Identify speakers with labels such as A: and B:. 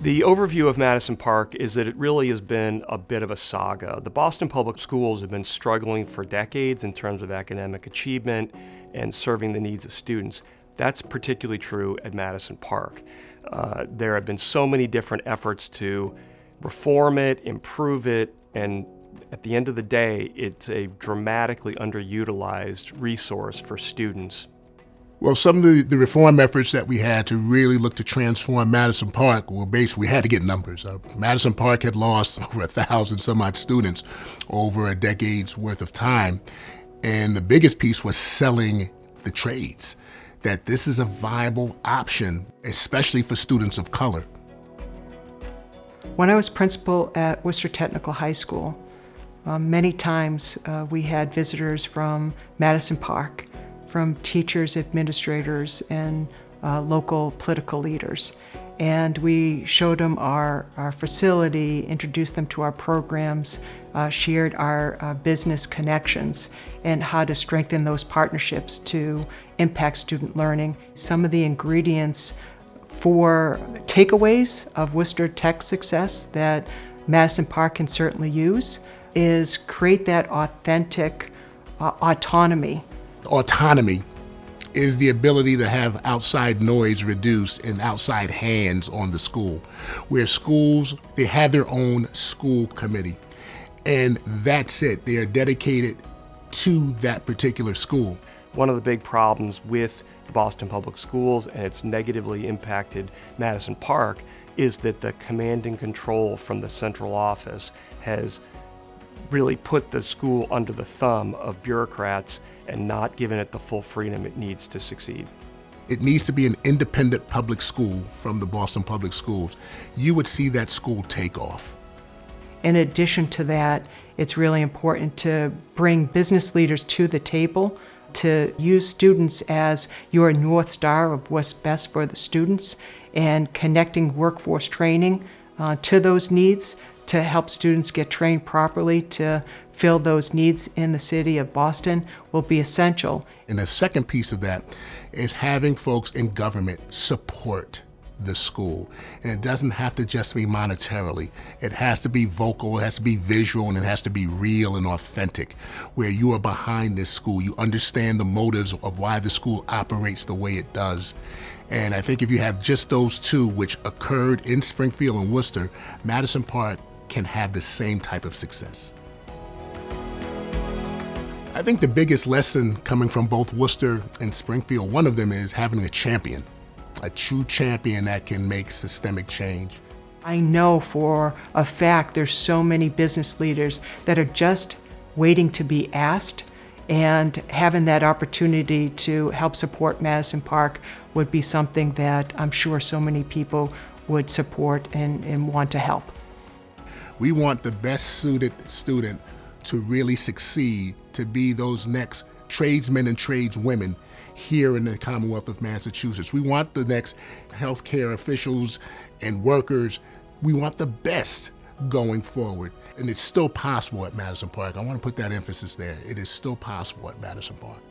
A: The overview of Madison Park is that it really has been a bit of a saga. The Boston Public Schools have been struggling for decades in terms of academic achievement and serving the needs of students. That's particularly true at Madison Park. There have been so many different efforts to reform it, improve it, and at the end of the day, it's a dramatically underutilized resource for students.
B: Well, some of the reform efforts that we had to really look to transform Madison Park were basically, we had to get numbers. Madison Park had lost over 1,000 some odd students over a decade's worth of time. And the biggest piece was selling the trades, that this is a viable option, especially for students of color.
C: When I was principal at Worcester Technical High School, many times we had visitors from Madison Park, from teachers, administrators, and local political leaders. And we showed them our facility, introduced them to our programs, shared our business connections, and how to strengthen those partnerships to impact student learning. Some of the ingredients for takeaways of Worcester Tech success that Madison Park can certainly use is create that authentic autonomy.
B: Autonomy is the ability to have outside noise reduced and outside hands on the school, where schools, they have their own school committee. And that's it. They are dedicated to that particular school.
A: One of the big problems with the Boston Public Schools, and it's negatively impacted Madison Park, is that the command and control from the central office has really put the school under the thumb of bureaucrats and not given it the full freedom it needs to succeed.
B: It needs to be an independent public school from the Boston Public Schools. You would see that school take off.
C: In addition to that, it's really important to bring business leaders to the table, to use students as your North Star of what's best for the students, and connecting workforce training to those needs to help students get trained properly to fill those needs in the city of Boston will be essential.
B: And the second piece of that is having folks in government support the school. And it doesn't have to just be monetarily. It has to be vocal, it has to be visual, and it has to be real and authentic, where you are behind this school. You understand the motives of why the school operates the way it does. And I think if you have just those two, which occurred in Springfield and Worcester, Madison Park can have the same type of success. I think the biggest lesson coming from both Worcester and Springfield, one of them is having a champion, a true champion that can make systemic change.
C: I know for a fact there's so many business leaders that are just waiting to be asked, and having that opportunity to help support Madison Park would be something that I'm sure so many people would support and want to help.
B: We want the best suited student to really succeed, to be those next tradesmen and tradeswomen here in the Commonwealth of Massachusetts. We want the next healthcare officials and workers. We want the best going forward. And it's still possible at Madison Park. I want to put that emphasis there. It is still possible at Madison Park.